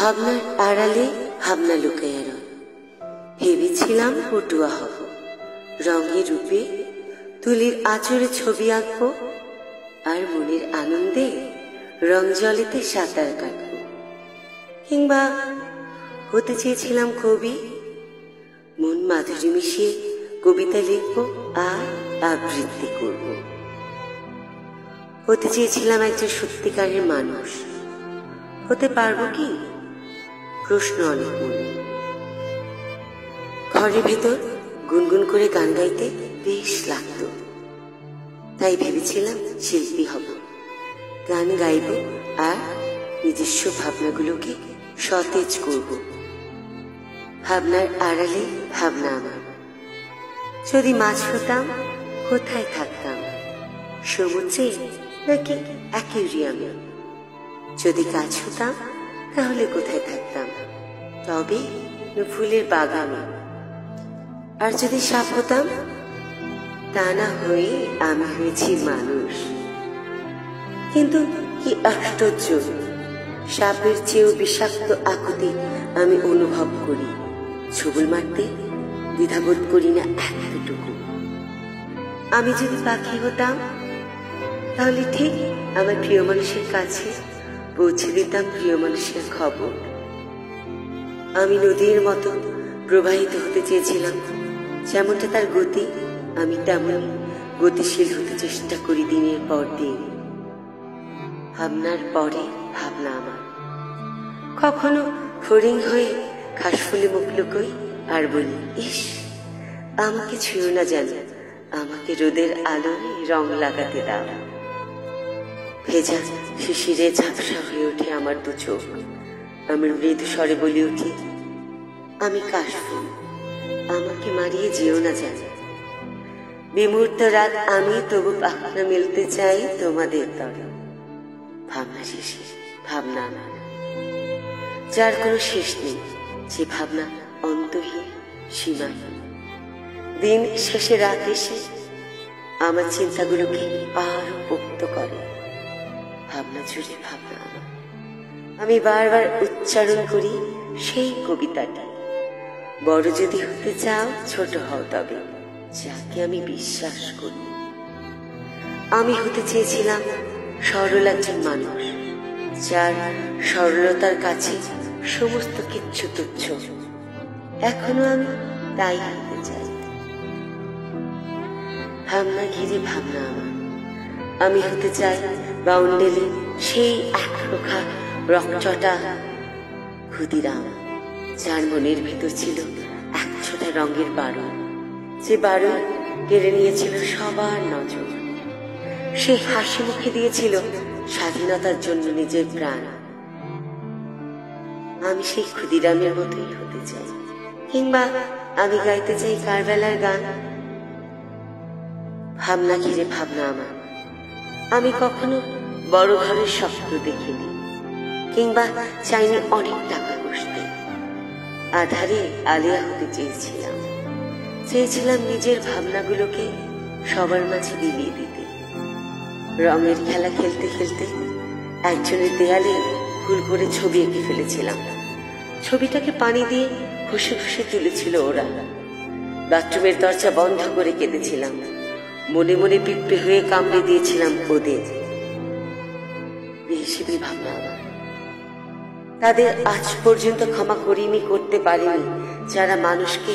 ভাবনার আড়ালে ভাবনা লুকাইয়া রয়। ভেবেছিলাম পটুয়া হব, রঙে রূপে তুলির আঁচড়ে ছবি আঁকব, আর মনের আনন্দে রং জলেতে সাঁতার কাটব। কিংবা হতে চেয়েছিলাম কবি, মন মাধুরী মিশিয়ে কবিতা লিখব আর আবৃত্তি করব। হতে চেয়েছিলাম একজন সত্যিকারের মানুষ। হতে পারবো কি? প্রশ্ন অনেক মনে। ঘরের ভেতর গুনগুন করে গান গাইতে বেশ লাগত, তাই ভেবেছিলাম শিল্পী হব, গান গাইব আর নিজস্ব ভাবনাগুলোকে সতেজ করব। ভাবনার আড়ালে ভাবনা আমার। যদি মাছ হতাম কোথায় থাকতাম? সমুদ্রে নাকি অ্যাকুয়ারিয়ামে? যদি গাছ হতাম তাহলে কোথায় থাকতাম? তবে ফুলের বাগানে। আর যদি সাপ হতাম, তা না হয়ে আমি হয়েছি মানুষ। কিন্তু কি আশ্চর্য, সাপের চেয়েও বিষাক্ত আকুতি আমি অনুভব করি। ছবল মারতে দ্বিধাবোধ করি না এতটুকু। আমি যদি পাখি হতাম তাহলে ঠিক আমার প্রিয় মানুষের কাছে পৌঁছে দিতাম প্রিয় মানুষের খবর। আমি নদীর মতো প্রবাহিত হতে চেয়েছিলাম, যেমনটা তার গতি আমি তেমনই গতিশীল হতে চেষ্টা করি দিনের পর দিন। ভাবনার পরে ভাবনা আমার। কখনো হরিণ হয়ে ঘাসফুলে মুখ লুকোই আর বলি, ইস আমাকে ছুঁয়ো না যেন, আমাকে রোদের আলোয় রং লাগাতে দাও। ভেজা শিশিরে ঝাপসা হয়ে ওঠে আমার দু চোখ। আমি মৃদু স্বরে বলি উঠি, আমি কাশফুল, আমাকে মারিয়ে যেও না যেন। বিমূর্ত রাত আমি, তবু পাখনা মেলতে চাই তোমাদের তরে। ভাবনা শেষে ভাবনা আমার, যার কোনো শেষ নেই, যে ভাবনা অন্তহীন সীমাহীন। দিন শেষে রাত এসে আমার চিন্তাগুলোকে আরো পোক্ত করে। ভাবনা জুড়ে ভাবনা আমার। আমি বারবার উচ্চারণ করি সেই কবিতাটি, বড় যদি হতে চাও ছোট হও তবে, যাকে আমি বিশ্বাস করি। আমি হতে চেয়েছিলাম সরল একজন মানুষ, যার সরলতার কাছে সমস্ত কিচ্ছু তুচ্ছ। এখনো আমি তাই হতে চাই। ভাবনা ঘিরে ভাবনা আমার। আমি হতে চাই বাউন্ডেলে সেই একরোখা রকচটা ক্ষুদিরাম, যার মনের ভিতর ছিল একছোটা রঙের বারো, যে বারো কেড়ে নিয়েছিল সবার নজর। সে হাসি মুখে দিয়েছিল স্বাধীনতার জন্য নিজের প্রাণ। আমি সেই ক্ষুদিরামের মতোই হতে চাই। কিংবা আমি গাইতে চাই কারবেলার গান। ভাবনা ঘিরে ভাবনা আমার। আমি কখনো বড় ঘরের স্বপ্ন দেখিনি, কিংবা চাইনি অনেক টাকা কষতে। আধারে আলিয়া হতে চেয়েছিলাম, চেয়েছিলাম নিজের ভাবনাগুলোকে সবার মাঝে বিলিয়ে দিতে। রঙের খেলা খেলতে খেলতে একজনের দেয়ালে ভুল করে ছবি এঁকে ফেলেছিলাম। ছবিটাকে পানি দিয়ে ঘষে ঘষে তুলেছিল ওরা। বাথরুমের দরজা বন্ধ করে কেঁদেছিলাম। মনে মনে পিঁপড়ে হয়ে কামড়ে দিয়েছিলাম ওদের। বেশিদিন ভাবনা আমার। তাদের আজ পর্যন্ত ক্ষমা করিনি, করতে পারিনি, যারা মানুষকে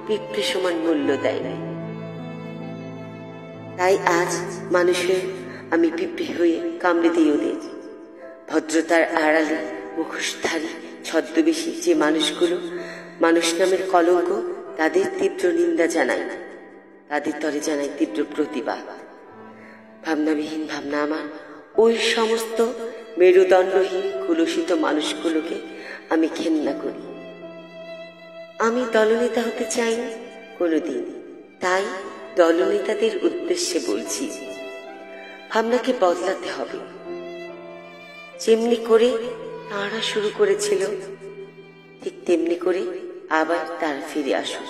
পিঁপড়ে সমান মূল্য দেয়নি। তাই আজ মানুষের আমি পিঁপড়ে হয়ে কামড়ে দিই ওদের। ভদ্রতার আড়ালে মুখোশধারী ছদ্মবেশী যে মানুষগুলো মানুষ নামের কলঙ্ক, তাদের তীব্র নিন্দা জানাই, তাদের তরে জানাই তীব্র প্রতিবাদ। ভাবনাবিহীন ভাবনা আমার। ওই সমস্ত মেরুদণ্ডহীন কুলুষিত মানুষগুলোকে আমি ঘেন্না করি। আমি দলনেতা হতে চাইনি কোনোদিন, তাই দলনেতাদের উদ্দেশ্যে বলছি, ভাবনাকে বদলাতে হবে। যেমনি করে তারা শুরু করেছিল, ঠিক তেমনি করে আবার তারা ফিরে আসুক।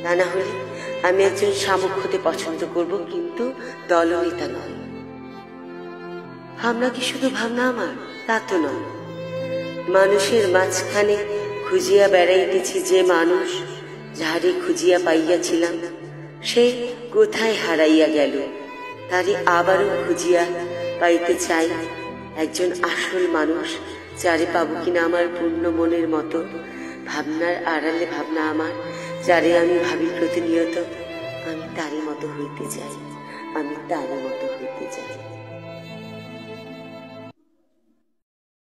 তা না হলে আমি একজন শামুক হতে পছন্দ করব, কিন্তু দলনেতা নয়। ভাবনা কি শুধু ভাবনা আমার? তা তো নয়। মানুষের মাঝখানে খুঁজিয়া বেড়াইতেছি যে মানুষ, যাহারে খুঁজিয়া পাইয়াছিলাম, সে কোথায় হারাইয়া গেল। তারে আবারও খুঁজিয়া পাইতে চাই, একজন আসল মানুষ, যারে পাবো কিনা আমার পূর্ণ মনের মতো। ভাবনার আড়ালে ভাবনা আমার, যারে আমি ভাবি প্রতিনিয়ত। আমি তারই মতো হইতে চাই, আমি তারই মতো হইতে চাই।